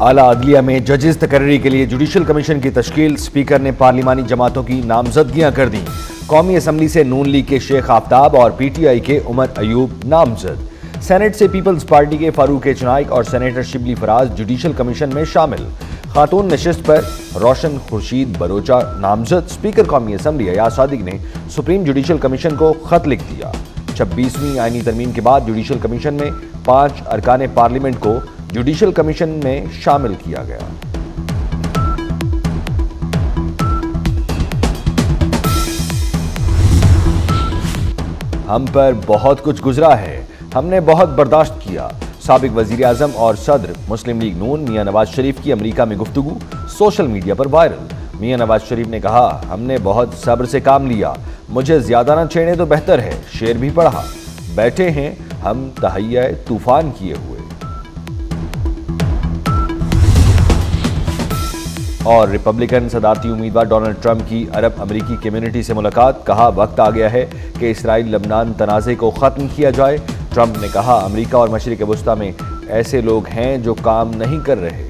आला अदलिया में जजेस तकर्री के लिए जुडिशल कमीशन की तश्कील। स्पीकर ने पार्लिमानी जमातों की नामजदगियां कर दी। कौमी असम्बली से नून लीग के शेख आफ्ताब और पीटीआई के उमर अयूब नामजद। सेनेट से पीपल्स पार्टी के फारूक चनाइक और senator Shibli Faraz judicial commission में शामिल। खातून नशिस्त पर रोशन खुर्शीद बलोचा नामजद। स्पीकर कौमी असम्बली अयाज सादिक ने सुप्रीम जुडिशल कमीशन को खत लिख दिया। 26वीं आईनी तरमीम के बाद जुडिशल कमीशन में 5 अरकान पार्लियामेंट को जुडिशल कमीशन में शामिल किया गया। हम पर बहुत कुछ गुजरा है, हमने बहुत बर्दाश्त किया। साबिक वजीर आजम और सदर मुस्लिम लीग नून मियां नवाज शरीफ की अमेरिका में गुफ्तगू सोशल मीडिया पर वायरल। मियां नवाज शरीफ ने कहा, हमने बहुत सब्र से काम लिया, मुझे ज्यादा न छेड़े तो बेहतर है। शेर भी पढ़ा, बैठे हैं हम तहैया तूफान किए हुए। और रिपब्लिकन सदारती उम्मीदवार डोनाल्ड ट्रंप की अरब अमेरिकी कम्युनिटी से मुलाकात। कहा, वक्त आ गया है कि इसराइल लबनान तनाज़े को ख़त्म किया जाए। ट्रंप ने कहा, अमेरिका और मशरिक़ वस्ता में ऐसे लोग हैं जो काम नहीं कर रहे।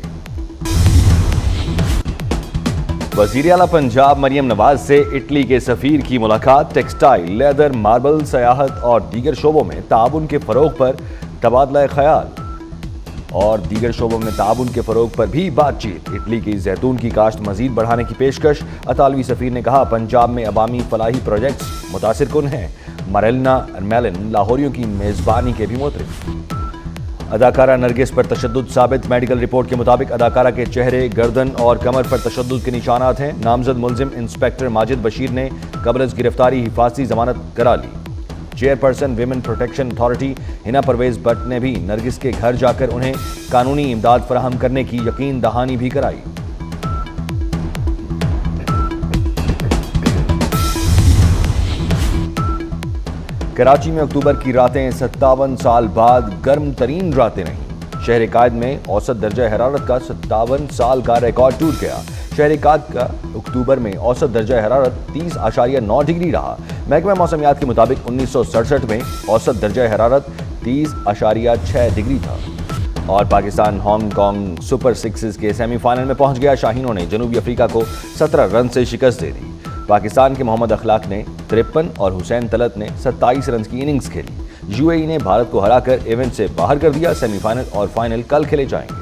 वज़ीर आला पंजाब मरियम नवाज से इटली के सफ़ीर की मुलाकात। टेक्सटाइल, लेदर, मार्बल, सयाहत और दीगर शोबों में ताउन के फ़रोग़ पर तबादला ख्याल और दीगर शोबों में ताउन के फ़रोग़ पर भी बातचीत। इटली की जैतून की काश्त मज़ीद बढ़ाने की पेशकश। अतालवी सफ़ीर ने कहा, पंजाब में अवामी फलाही प्रोजेक्ट्स मुतासिर कुन हैं। मरेलना मेलिन लाहौरियों की मेज़बानी के भी मुतरफ़। अदाकारा नरगिस पर तशद्दुद साबित। मेडिकल रिपोर्ट के मुताबिक अदाकारा के चेहरे, गर्दन और कमर पर तशद्दुद के निशानात हैं। नामजद मुलजिम इंस्पेक्टर माजिद बशीर ने कबल अज़ गिरफ्तारी हिफाजती जमानत करा ली। Chairperson women protection authority Hina Parvez Bhatt ने भी नरगिस के घर जाकर उन्हें कानूनी इमदाद फराहम करने की यकीन दहानी भी कराई। कराची में अक्टूबर की रातें 57 साल बाद गर्म तरीन रातें रहीं। शहर कायद में औसत दर्जा हरारत का 57 साल का रिकॉर्ड टूट गया। शहर कायद का अक्टूबर में औसत दर्जा हरारत 30.9 डिग्री रहा। महकमा मौसमियात के मुताबिक 1967 में औसत दर्जा हरारत 30.6 डिग्री था। और पाकिस्तान हांगकांग सुपर सिक्सेस के सेमीफाइनल में पहुंच गया। शाहीनों ने जनूबी अफ्रीका को 17 रन से शिकस्त दे दी। पाकिस्तान के मोहम्मद अखलाक ने 53 और हुसैन तलत ने 27 रन की इनिंग्स खेली। यूएई ने भारत को हराकर इवेंट से बाहर कर दिया। सेमीफाइनल और फाइनल कल खेले जाएंगे।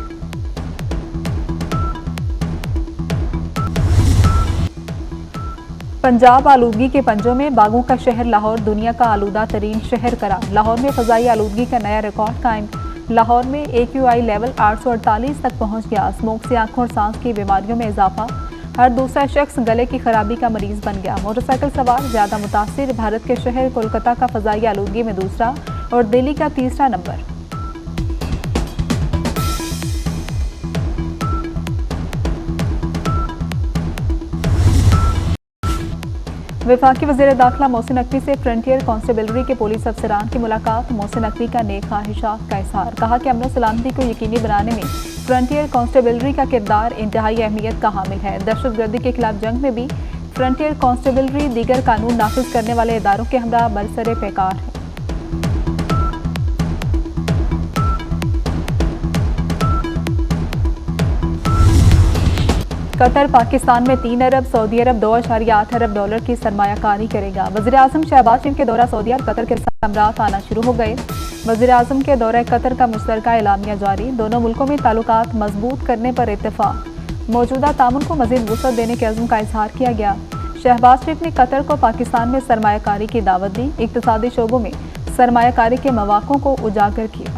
पंजाब आलूदगी के पंजों में बागों का शहर लाहौर दुनिया का आलूदा तरीन शहर करार। लाहौर में फ़ज़ाई आलूदगी का नया रिकॉर्ड कायम। लाहौर में AQI लेवल 848 तक पहुंच गया। स्मोक से आंखों और सांस की बीमारियों में इजाफा। हर दूसरा शख्स गले की खराबी का मरीज बन गया। मोटरसाइकिल सवार ज़्यादा मुतासिर। भारत के शहर कोलकाता का फ़ज़ाई आलूदगी में दूसरा और दिल्ली का तीसरा नंबर। वफाकी वज़ीर दाखिला मोहसिन नकवी से फ्रंटियर कांस्टेबलरी के पुलिस अफसरान की मुलाकात। मोहसिन नकवी का नेक ख्वाहिशात का इज़हार। कहा कि अमन सलामती को यकीनी बनाने में फ्रंटियर कांस्टेबलरी का किरदार इंतहाई अहमियत का हामिल है। दहशतगर्दी के खिलाफ जंग में भी फ्रंटियर कांस्टेबलरी दीगर कानून नाफिज करने वाले इदारों के हमरा बरसरे पैकार है। कतर पाकिस्तान में 3 अरब, सऊदी अरब 2.8 अरब डॉलर की सरमायाकारी करेगा। वज़ीर आज़म शहबाज शरीफ के दौरा सऊदी और कतर के सम्राट आना शुरू हो गए। वज़ीर आज़म के दौरे कतर का मुश्तरका एलामिया जारी। दोनों मुल्कों में ताल्लुकात मजबूत करने पर इत्तेफाक। मौजूदा तामुन को मज़ीद वुसअत देने के अज़्म का इजहार किया गया। शहबाज शरीफ ने कतर को पाकिस्तान में सरमायाकारी की दावत दी। इक़्तिसादी शोबों में सरमायाकारी के मौक़ों को उजागर किया।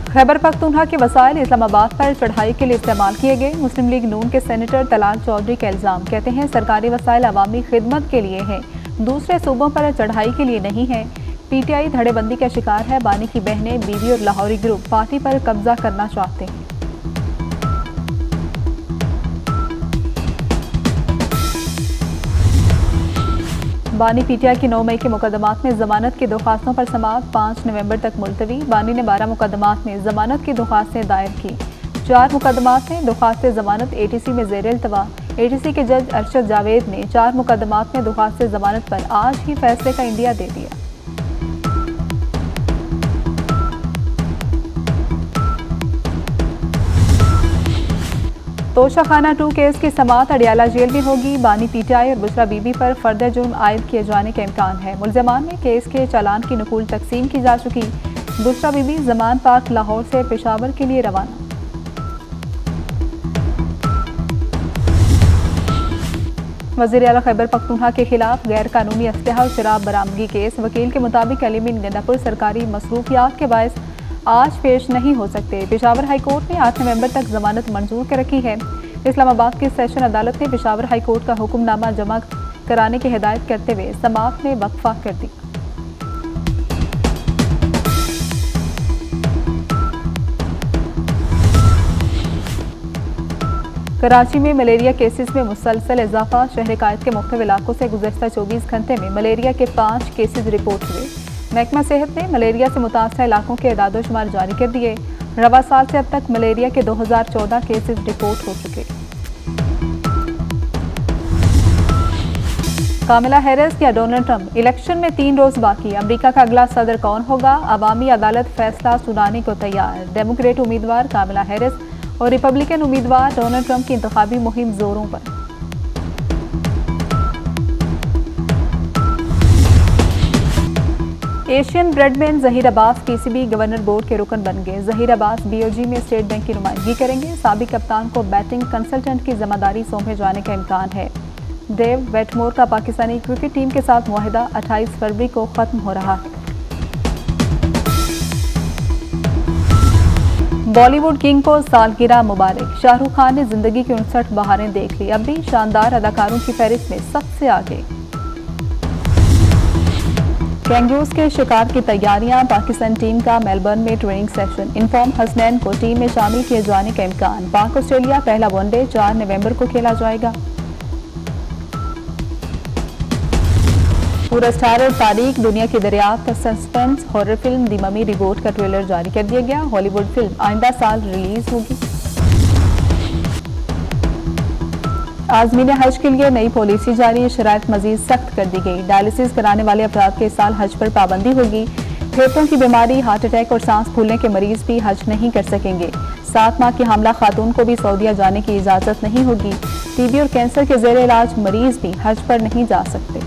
खैबर पख्तूनख्वा के वसाइल इस्लामाबाद पर चढ़ाई के लिए इस्तेमाल किए गए। मुस्लिम लीग नून के सेनेटर तलाल चौधरी का इल्ज़ाम। कहते हैं सरकारी वसाइल अवामी खिदमत के लिए हैं, दूसरे सूबों पर चढ़ाई के लिए नहीं है। PTI धड़ेबंदी का शिकार है। बानी की बहनें, बीवी और लाहौरी ग्रुप पार्टी पर कब्जा करना चाहते हैं। बानी PTI की 9 मई के मुकदमात में जमानत की दरख्वास्तों पर समाअत 5 नवंबर तक मुलतवी। बानी ने 12 मुकदमात में जमानत की दरख्वास्तें दायर की। 4 मुकदमात में दरख्वास्त जमानत ATC में ज़ेर इल्तवा। ATC के जज अरशद जावेद ने 4 मुकदमात में दरख्वास्त जमानत पर आज ही फैसले का इंडिया दे दिया। तोशाखाना 2 केस की समाअत अडियाला जेल में होगी। बानी पीटीआई और बुशरा बीबी पर फर्दर जुर्म आयद किए जाने का इम्कान है। मुलजमान में केस के चालान की नकुल तकसीम की जा चुकी। बुशरा बीबी जमान पाक लाहौर से पेशावर के लिए रवाना। वज़ीर आला खैबर पख्तूनख्वा के खिलाफ गैर कानूनी असलहा और शराब बरामदगी केस। वकील के मुताबिक अलीमिन गंडापुर सरकारी मसरूफियात के बायस आज पेश नहीं हो सकते। पेशावर हाई कोर्ट ने 8 नवंबर तक जमानत मंजूर कर रखी है। इस्लामाबाद की सेशन अदालत ने पेशावर हाई कोर्ट का हुक्मनामा जमा कराने की हिदायत करते हुए समाअत में वक्फा कर दी। कराची में मलेरिया केसेस में मुसलसल इजाफा। शहर कायद के मुख्तलिफ इलाकों से गुज़श्ता 24 घंटे में मलेरिया के 5 केसेस रिपोर्ट हुए। महकमा सेहत ने मलेरिया से मुतासर इलाकों के एदाद-ओ-शुमार जारी कर दिए। रवा साल से अब तक मलेरिया के 2014 केसेस रिपोर्ट हो चुके। कामिला हैरिस या डोनाल्ड ट्रंप, इलेक्शन में 3 रोज बाकी। अमेरिका का अगला सदर कौन होगा? अवामी अदालत फैसला सुनाने को तैयार। डेमोक्रेट उम्मीदवार कामिला हैरिस और रिपब्लिकन उम्मीदवार डोनाल्ड ट्रंप की इंतखाबी मुहिम जोरों पर। Asian Bradman Zaheer Abbas PCB governor board के रुकन बन गए। ज़हीर अब्बास बीओजी में स्टेट बैंक की नुमाइंदगी करेंगे। साबिक कप्तान को बैटिंग कंसल्टेंट की जिम्मेदारी सौंपे जाने का इम्कान है। डेव वेटमोर का पाकिस्तानी क्रिकेट टीम के साथ मुआहदा 28 फरवरी को खत्म हो रहा है। बॉलीवुड किंग को सालगिरह मुबारक। शाहरुख खान ने जिंदगी की 59 बहारें देख ली। अब भी शानदार अदाकारों की फहरिस्त में सबसे आगे। कैंगरूज के शिकार की तैयारियां। पाकिस्तान टीम का मेलबर्न में ट्रेनिंग सेशन। इनफॉर्म हसनैन को टीम में शामिल किए जाने का इम्कान। पाक ऑस्ट्रेलिया पहला वनडे 4 नवंबर को खेला जाएगा। पूरा स्टार और तारीख दुनिया की दरियाफ्त सस्पेंस हॉरर फिल्म दी ममी रिबूट का ट्रेलर जारी कर दिया गया। हॉलीवुड फिल्म आइंदा साल रिलीज होगी। आज़मीन हज के लिए नई पॉलिसी जारी। शराइत मजीद सख्त कर दी गई। डायलिसिस कराने वाले अफराद के इस साल हज पर पाबंदी होगी। फेफड़ों की बीमारी, हार्ट अटैक और सांस फूलने के मरीज भी हज नहीं कर सकेंगे। 7 माह की हामला खातून को भी सऊदीया जाने की इजाजत नहीं होगी। टीबी और कैंसर के जेर इलाज मरीज भी हज पर नहीं जा सकते।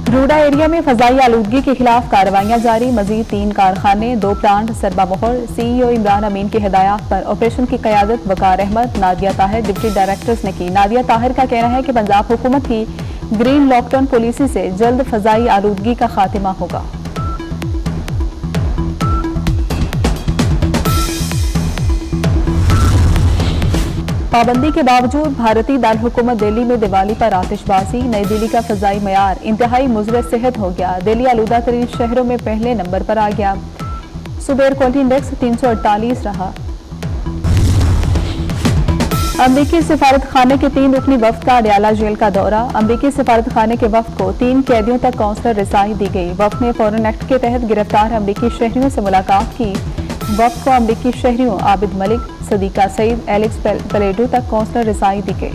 रूडा एरिया में फजाई आलूदगी के खिलाफ कार्रवाइयां जारी। मजीद 3 कारखाने, 2 प्लांट सरबा मोहर। सीईओ इमरान अमीन की हिदायत पर ऑपरेशन की क़यादत वकार अहमद, नादिया ताहिर डिप्टी डायरेक्टर्स ने की। नादिया ताहिर का कहना है कि पंजाब हुकूमत की ग्रीन लॉकडाउन पॉलिसी से जल्द फजाई आलूदगी का खात्मा होगा। पाबंदी के बावजूद भारतीय दारुल हुकूमत दिल्ली में दिवाली पर आतिशबाजी। नई दिल्ली का फजाई मयार इंतहाई मुज़र सेहत हो गया। दिल्ली आलूदा तरीन शहरों में पहले नंबर पर आ गया। सुबह एयर क्वालिटी इंडेक्स 348 रहा। अमरीकी सिफारत खाने के 3 रुकनी वफ्द का अडियाला जेल का दौरा। अमरीकी सिफारत खाने के वफ्द को 3 कैदियों तक काउंसलर रिसाई दी गई। वफ्द ने फॉरेन एक्ट के तहत गिरफ्तार अमरीकी शहरियों से मुलाकात की। वफ्द को अमरीकी शहरियों आबिद मलिक, सदीका सईद, एलेक्स पलेडो तक काउंसलर रिसाई दी गई।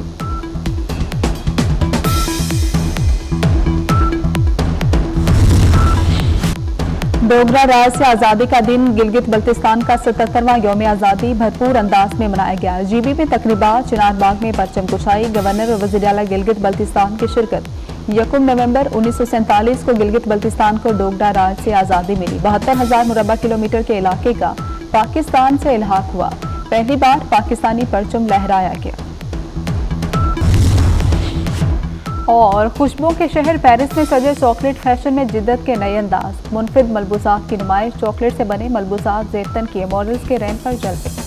डोगरा राज से आज़ादी का दिन। गिलगित बल्तिस्तान का 77वां यौम आज़ादी भरपूर अंदाज में मनाया गया। जीबी में तकरीबा, चिनार बाग में परचम कुशाई। गवर्नर और वज़ीर आला गिलगित बल्तिस्तान की शिरकत। 1 नवंबर 1947 को गिलगित बल्तिस्तान को डोगरा राज से आज़ादी मिली। 72,000 मुरबा किलोमीटर के इलाके का पाकिस्तान से इल्हाक हुआ। पहली बार पाकिस्तानी परचम लहराया गया। और खुशबुओं के शहर पेरिस में सजे चॉकलेट फैशन में जिद्दत के नए अंदाज। मुनफिद मलबूसात की नुमाइश। चॉकलेट से बने मलबूसात ज़ेतन के मॉडल्स के रैंप पर जलते।